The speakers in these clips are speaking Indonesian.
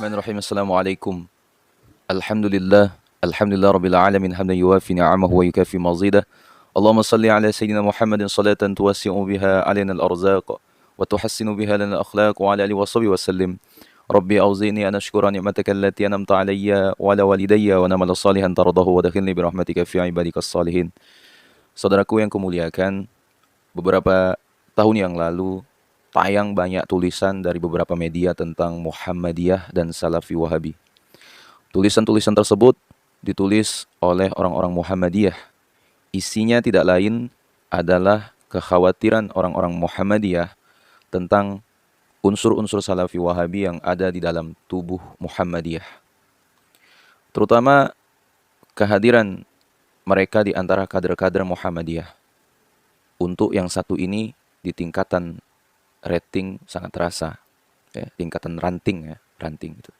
Bismillahirrahmanirrahim. Assalamualaikum. Alhamdulillah. Alhamdulillah Rabbil Alamin. Hamdan yuwafi ni'amahu wa yukafi mazidah. Allahumma salli ala Sayyidina Muhammadin salatan tuwassi'u biha alina al-arzaq wa tuhassinu biha lana al-akhlaq wa ala alihi wa sahbihi wa sallim. Rabbi awzi'ni an ashkura ni'mataka allati an'amta alayya wa ala walidayya wa na'mala salihan tardahu wa dakhilni bi rahmatika fi ibadikas salihin. Saudaraku yang kumuliakan, beberapa tahun yang lalu tayang banyak tulisan dari beberapa media tentang Muhammadiyah dan Salafi Wahabi. Tulisan-tulisan tersebut ditulis oleh orang-orang Muhammadiyah. Isinya tidak lain adalah kekhawatiran orang-orang Muhammadiyah tentang unsur-unsur Salafi Wahabi yang ada di dalam tubuh Muhammadiyah. Terutama kehadiran mereka di antara kader-kader Muhammadiyah. Untuk yang satu ini di tingkatan rating sangat terasa, ya, tingkatan ranting gitu.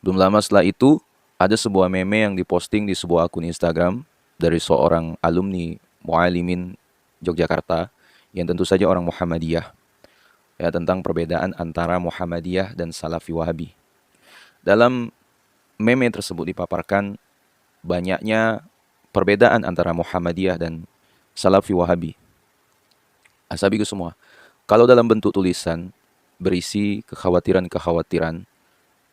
Belum lama setelah itu ada sebuah meme yang diposting di sebuah akun Instagram dari seorang alumni Muallimin Yogyakarta yang tentu saja orang Muhammadiyah, ya, tentang perbedaan antara Muhammadiyah dan Salafi Wahabi. Dalam meme tersebut dipaparkan banyaknya perbedaan antara Muhammadiyah dan Salafi Wahabi. Asabiku semua, kalau dalam bentuk tulisan berisi kekhawatiran-kekhawatiran,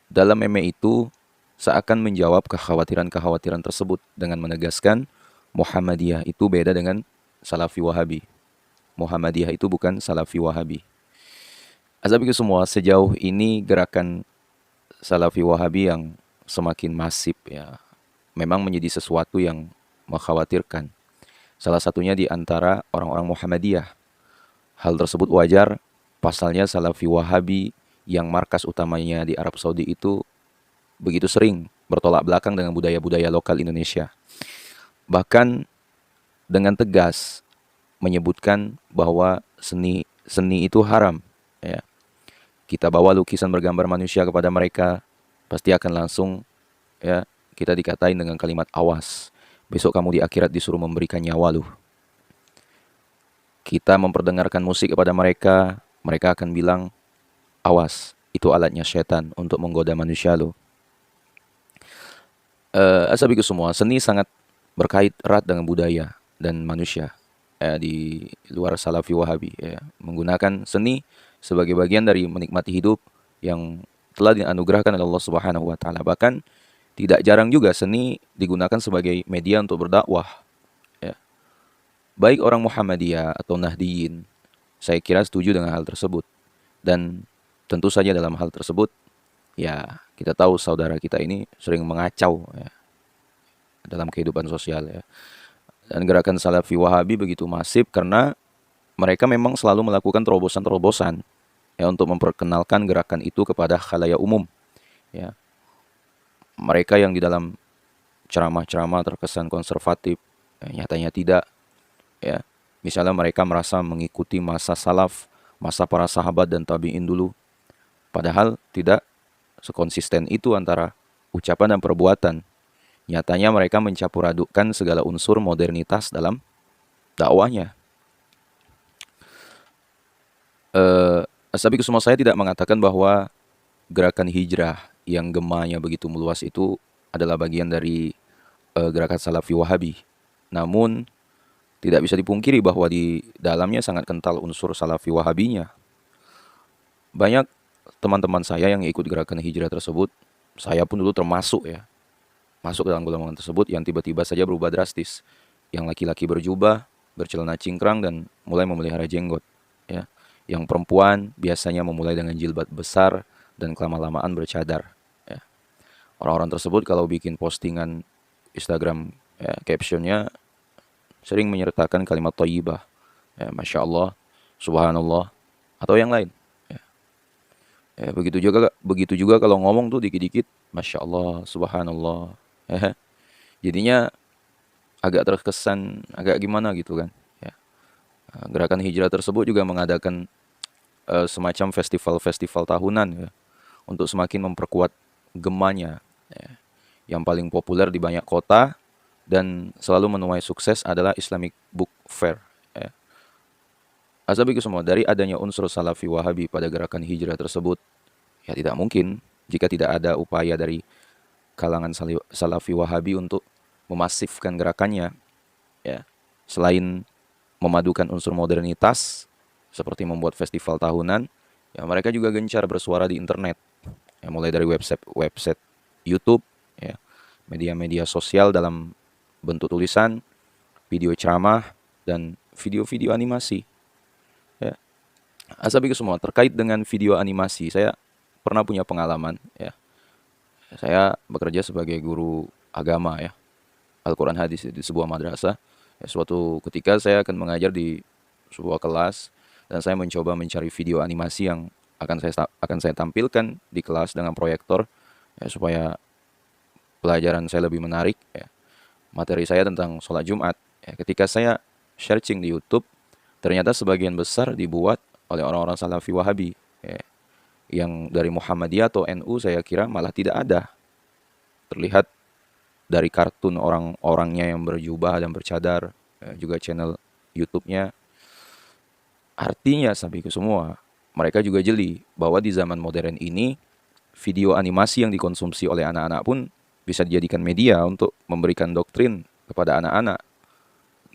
dalam meme itu seakan menjawab kekhawatiran-kekhawatiran tersebut dengan menegaskan Muhammadiyah itu beda dengan Salafi Wahabi. Muhammadiyah itu bukan Salafi Wahabi. Asabiku semua, sejauh ini gerakan Salafi Wahabi yang semakin masif, ya, memang menjadi sesuatu yang mengkhawatirkan. Salah satunya di antara orang-orang Muhammadiyah. Hal tersebut wajar, pasalnya Salafi Wahabi yang markas utamanya di Arab Saudi itu begitu sering bertolak belakang dengan budaya-budaya lokal Indonesia. Bahkan dengan tegas menyebutkan bahwa seni itu haram. Ya. Kita bawa lukisan bergambar manusia kepada mereka, pasti akan langsung, ya, kita dikatain dengan kalimat awas. Besok kamu di akhirat disuruh memberikan nyawa lu. Kita memperdengarkan musik kepada mereka, mereka akan bilang, awas, itu alatnya setan untuk menggoda manusia lo. Asabiku semua, seni sangat berkait erat dengan budaya dan manusia, di luar Salafi Wahabi, ya. Menggunakan seni sebagai bagian dari menikmati hidup yang telah dianugerahkan oleh Allah Subhanahu wa taala. Bahkan tidak jarang juga seni digunakan sebagai media untuk berdakwah. Baik orang Muhammadiyah atau Nahdiyin, saya kira setuju dengan hal tersebut. Dan tentu saja dalam hal tersebut, ya, kita tahu saudara kita ini sering mengacau, ya, dalam kehidupan sosial, ya. Dan gerakan Salafi Wahabi begitu masif karena mereka memang selalu melakukan terobosan-terobosan, ya, untuk memperkenalkan gerakan itu kepada khalayak umum. Ya. Mereka yang di dalam ceramah-ceramah terkesan konservatif, nyatanya tidak. Ya, misalnya mereka merasa mengikuti masa salaf, masa para sahabat dan tabi'in dulu. Padahal tidak sekonsisten itu antara ucapan dan perbuatan. Nyatanya mereka mencampur adukkan segala unsur modernitas dalam dakwahnya. Asabiku semua, saya tidak mengatakan bahwa gerakan hijrah yang gemanya begitu meluas itu adalah bagian dari gerakan Salafi Wahabi. Namun tidak bisa dipungkiri bahwa di dalamnya sangat kental unsur Salafi Wahabinya. Banyak teman-teman saya yang ikut gerakan hijrah tersebut, saya pun dulu termasuk, ya, masuk dalam golongan tersebut yang tiba-tiba saja berubah drastis. Yang laki-laki berjubah, bercelana cingkrang dan mulai memelihara jenggot, ya. Yang perempuan biasanya memulai dengan jilbab besar dan kelama-lamaan bercadar, ya. Orang-orang tersebut kalau bikin postingan Instagram, ya, captionnya sering menyertakan kalimat thayyibah, ya, Masya Allah, Subhanallah, atau yang lain. Ya, begitu juga kalau ngomong tuh dikit-dikit, Masya Allah, Subhanallah. Ya. Jadinya agak terkesan, agak gimana gitu kan. Ya. Gerakan hijrah tersebut juga mengadakan semacam festival-festival tahunan, ya, untuk semakin memperkuat gemanya. Ya. Yang paling populer di banyak kota dan selalu menuai sukses adalah Islamic Book Fair. Ya. Asabiku semua, dari adanya unsur Salafi Wahabi pada gerakan hijrah tersebut, ya tidak mungkin jika tidak ada upaya dari kalangan Salafi Wahabi untuk memasifkan gerakannya, ya, selain memadukan unsur modernitas seperti membuat festival tahunan, ya mereka juga gencar bersuara di internet, ya, mulai dari website YouTube, ya, media-media sosial dalam bentuk tulisan, video ceramah, dan video-video animasi. Ya. Asabiku semua, terkait dengan video animasi, saya pernah punya pengalaman. Ya. Saya bekerja sebagai guru agama, ya, Al-Quran Hadis di sebuah madrasah. Ya, suatu ketika saya akan mengajar di sebuah kelas, dan saya mencoba mencari video animasi yang akan saya tampilkan di kelas dengan proyektor, ya, supaya pelajaran saya lebih menarik. Ya. Materi saya tentang sholat Jumat. Ya, ketika saya searching di YouTube, ternyata sebagian besar dibuat oleh orang-orang Salafi Wahabi. Ya. Yang dari Muhammadiyah atau NU saya kira malah tidak ada. Terlihat dari kartun orang-orangnya yang berjubah dan bercadar, ya, juga channel YouTube-nya. Artinya sampaiku semua, mereka juga jeli bahwa di zaman modern ini, video animasi yang dikonsumsi oleh anak-anak pun bisa dijadikan media untuk memberikan doktrin kepada anak-anak.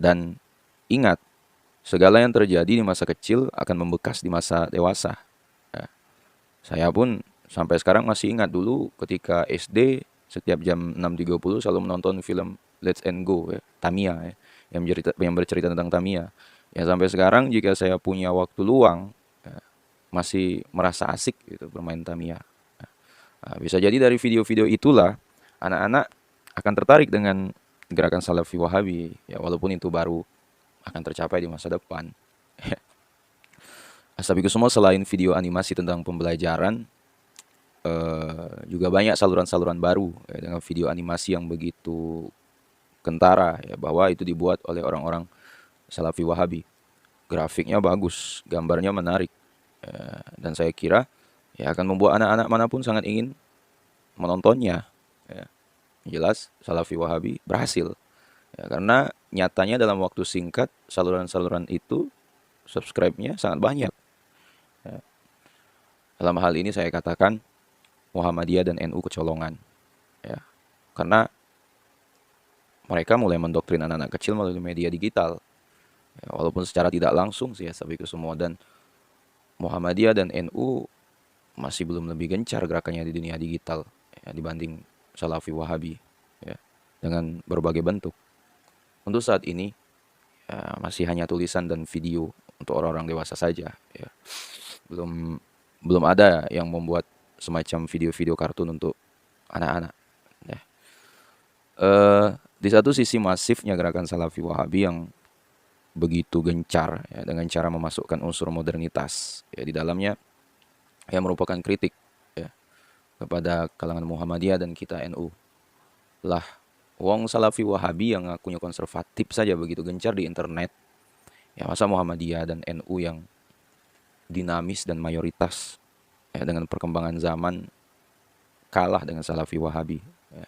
Dan ingat, segala yang terjadi di masa kecil akan membekas di masa dewasa. Ya, saya pun sampai sekarang masih ingat dulu ketika SD, setiap jam 6.30 selalu menonton film Let's and Go, ya, Tamiya, ya, yang bercerita tentang Tamiya. Ya, sampai sekarang jika saya punya waktu luang, ya, masih merasa asik gitu bermain Tamiya. Nah, bisa jadi dari video-video itulah anak-anak akan tertarik dengan gerakan Salafi Wahabi, ya, walaupun itu baru akan tercapai di masa depan. Asabiku semua, selain video animasi tentang pembelajaran, juga banyak saluran-saluran baru, ya, dengan video animasi yang begitu kentara, ya, bahwa itu dibuat oleh orang-orang Salafi Wahabi. Grafiknya bagus, gambarnya menarik, ya, dan saya kira ya akan membuat anak-anak manapun sangat ingin menontonnya. Ya. Jelas Salafi Wahabi berhasil, ya, karena nyatanya dalam waktu singkat saluran-saluran itu subscribe-nya sangat banyak. Ya. Dalam hal ini saya katakan Muhammadiyah dan NU kecolongan, ya, karena mereka mulai mendoktrin anak-anak kecil melalui media digital, ya, walaupun secara tidak langsung sih ya sabiku semua. Dan Muhammadiyah dan NU masih belum lebih gencar gerakannya di dunia digital, ya, dibanding Salafi Wahabi, ya, dengan berbagai bentuk. Untuk saat ini, ya, masih hanya tulisan dan video untuk orang-orang dewasa saja, ya. Belum ada yang membuat semacam video-video kartun untuk anak-anak, ya. Di satu sisi masifnya gerakan Salafi Wahabi yang begitu gencar, ya, dengan cara memasukkan unsur modernitas, ya, di dalamnya, yang merupakan kritik, ya, kepada kalangan Muhammadiyah dan kita NU. Lah, wong Salafi Wahabi yang ngakunya konservatif saja begitu gencar di internet, ya masa Muhammadiyah dan NU yang dinamis dan mayoritas, ya, dengan perkembangan zaman kalah dengan Salafi Wahabi, ya.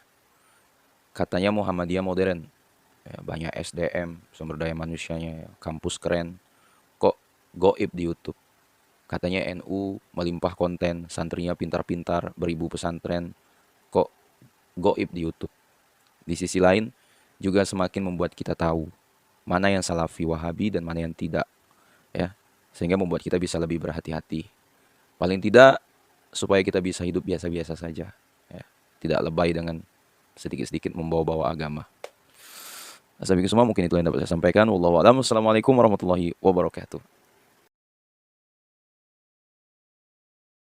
Katanya Muhammadiyah modern, ya, banyak SDM, sumber daya manusianya, ya, kampus keren, kok goib di YouTube. Katanya NU melimpah konten, santrinya pintar-pintar, beribu pesantren, kok goib di YouTube. Di sisi lain, juga semakin membuat kita tahu mana yang Salafi Wahabi dan mana yang tidak, ya, sehingga membuat kita bisa lebih berhati-hati. Paling tidak supaya kita bisa hidup biasa-biasa saja, ya, tidak lebay dengan sedikit-sedikit membawa-bawa agama. Assalamualaikum semua, mungkin itu yang dapat saya sampaikan. Wallahu a'lam. Wassalamualaikum warahmatullahi wabarakatuh.